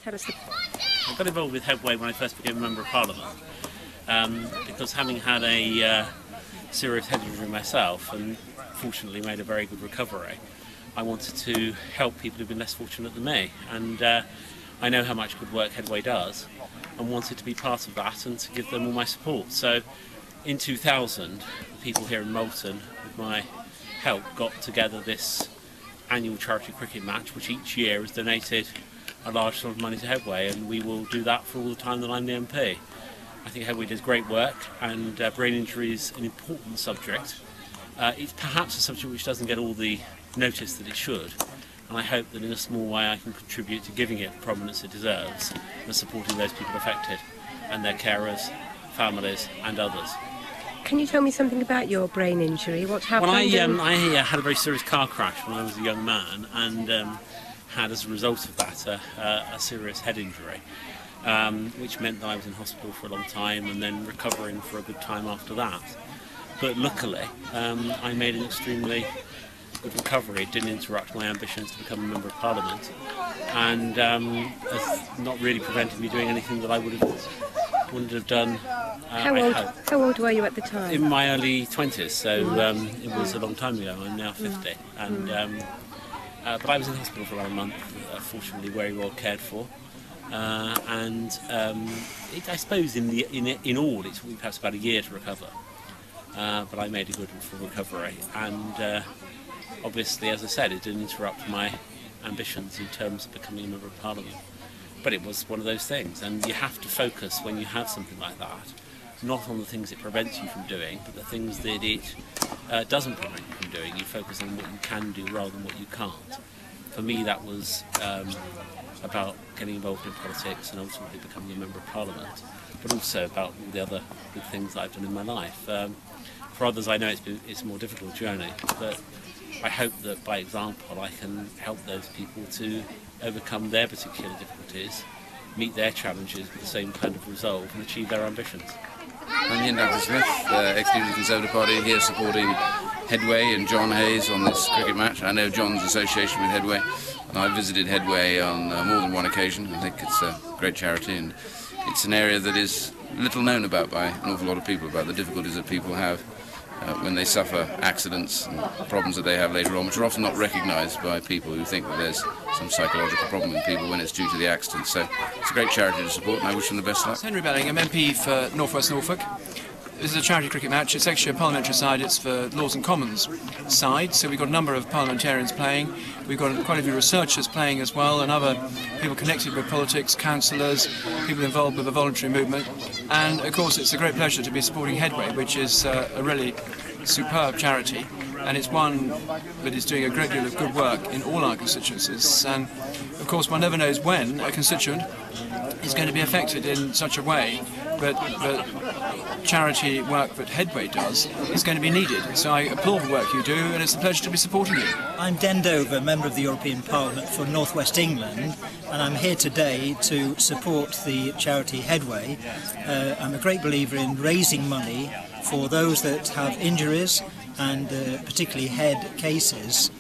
Tell us. I got involved with Headway when I first became a Member of Parliament because having had a serious head injury myself and fortunately made a very good recovery, I wanted to help people who've been less fortunate than me, and I know how much good work Headway does and wanted to be part of that and to give them all my support. So in 2000, the people here in Moulton, with my help, got together this annual charity cricket match, which each year has donated a large sum of money to Headway, and we will do that for all the time that I'm the MP. I think Headway does great work, and brain injury is an important subject. It's perhaps a subject which doesn't get all the notice that it should, and I hope that in a small way I can contribute to giving it the prominence it deserves and supporting those people affected and their carers, families and others. Can you tell me something about your brain injury? What happened? Well, I had a very serious car crash when I was a young man, and had as a result of that a serious head injury, which meant that I was in hospital for a long time and then recovering for a good time after that. But luckily I made an extremely good recovery. It didn't interrupt my ambitions to become a Member of Parliament, and has not really prevented me doing anything that I wouldn't have done. How old were you at the time? In my early 20s, so it was a long time ago. I'm now 50, and but I was in hospital for about a month, fortunately very well cared for, and I suppose in all it's perhaps about a year to recover, but I made a good and full recovery, and obviously, as I said, it didn't interrupt my ambitions in terms of becoming a Member of Parliament. But it was one of those things, and you have to focus when you have something like that, not on the things it prevents you from doing, but the things that it doesn't prevent you from doing. You focus on what you can do rather than what you can't. For me, that was about getting involved in politics and ultimately becoming a Member of Parliament, but also about all the other good things that I've done in my life. For others, I know it's a more difficult journey, but I hope that by example I can help those people to overcome their particular difficulties, meet their challenges with the same kind of resolve and achieve their ambitions. I'm Iain Duncan Smith, ex-New Conservative Party, here supporting Headway and John Hayes on this cricket match. I know John's association with Headway, and I've visited Headway on more than one occasion. I think it's a great charity, and it's an area that is little known about by an awful lot of people, about the difficulties that people have when they suffer accidents and problems that they have later on, which are often not recognised by people who think that there's some psychological problem in people when it's due to the accident. So it's a great charity to support, and I wish them the best luck. Henry Bellingham, MP for North West Norfolk. This is a charity cricket match. It's actually a parliamentary side. It's for Lords and Commons side, so we've got a number of parliamentarians playing. We've got quite a few researchers playing as well, and other people connected with politics, councillors, people involved with the voluntary movement. And of course it's a great pleasure to be supporting Headway, which is a really superb charity, and it's one that is doing a great deal of good work in all our constituencies. And of course one never knows when a constituent is going to be affected in such a way, but charity work that Headway does is going to be needed. So I applaud the work you do, and it's a pleasure to be supporting you. I'm Den Dover, Member of the European Parliament for North West England, and I'm here today to support the charity Headway. I'm a great believer in raising money for those that have injuries, and particularly head cases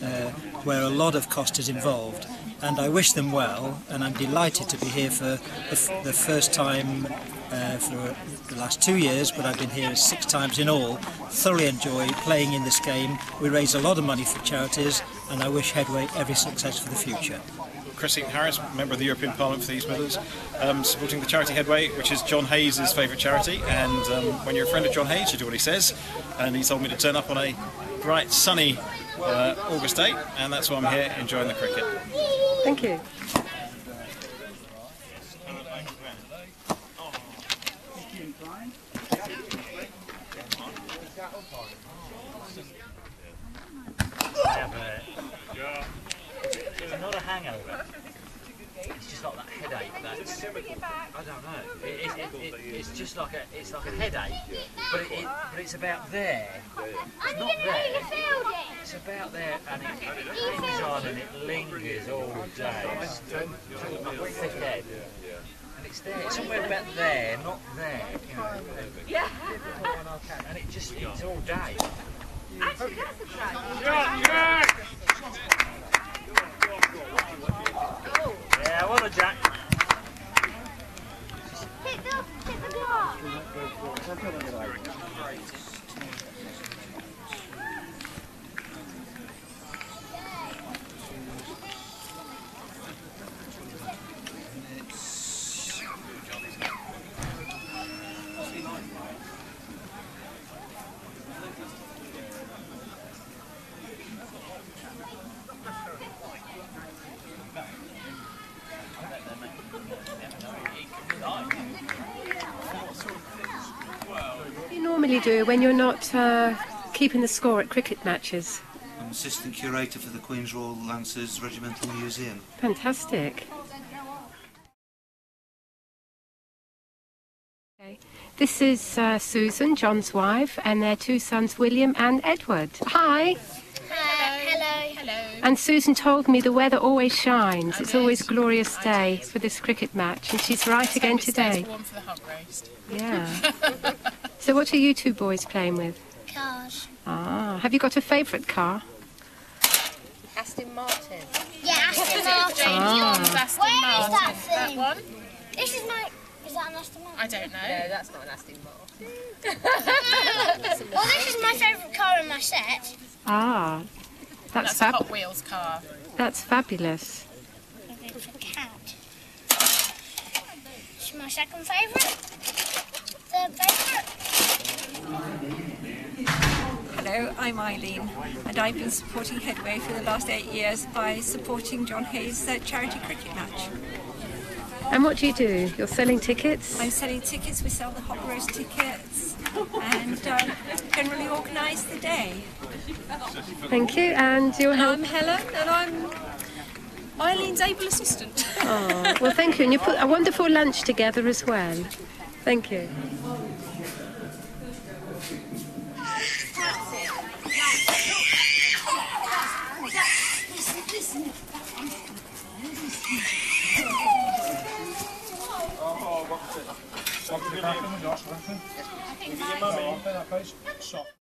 where a lot of cost is involved. And I wish them well, and I'm delighted to be here for the first time for the last 2 years, but I've been here 6 times in all. Thoroughly enjoy playing in this game. We raise a lot of money for charities, and I wish Headway every success for the future. Heaton-Harris, Member of the European Parliament for the East Midlands, supporting the charity Headway, which is John Hayes' favourite charity, and when you're a friend of John Hayes, you do what he says, and he told me to turn up on a bright, sunny August day, and that's why I'm here enjoying the cricket. Thank you. It's not a hangover. It's just like that headache. That's, I don't know. It's just like a headache, but it's about there. It's not there. It's about there, and it hangs on and it lingers all day. It's a thick head, and it's there. It's somewhere about there, not there. You know. Yeah. And it's all day. Actually, that's a fact. Yeah, well done, Jack. Pick the glass. What do you normally do when you're not keeping the score at cricket matches? I'm assistant curator for the Queen's Royal Lancers Regimental Museum. Fantastic. Okay. This is Susan, John's wife, and their two sons, William and Edward. Hi. Hello. Hello. And Susan told me the weather always shines. It's always a glorious day for this cricket match, and she's right again today. Warm for the hog roast. Yeah. So what are you two boys playing with? Cars. Ah, have you got a favourite car? Aston Martin. Yeah, Aston Martin. Aston Where Martin. is that thing? That one? This is my... Is that an Aston Martin? I don't know. No, that's not an Aston Martin. Well, this is my favourite car in my set. Ah, That's a Hot Wheels car. That's fabulous. It's a cat. It's my second favourite. Third favourite. Hello, I'm Eileen, and I've been supporting Headway for the last 8 years by supporting John Hayes' charity cricket match. And what do you do? You're selling tickets? I'm selling tickets, we sell the hot roast tickets, and generally organise the day. Thank you, and your help? I'm Helen, and I'm Eileen's able assistant. Oh, well, thank you, and you put a wonderful lunch together as well. Thank you. Your mummy.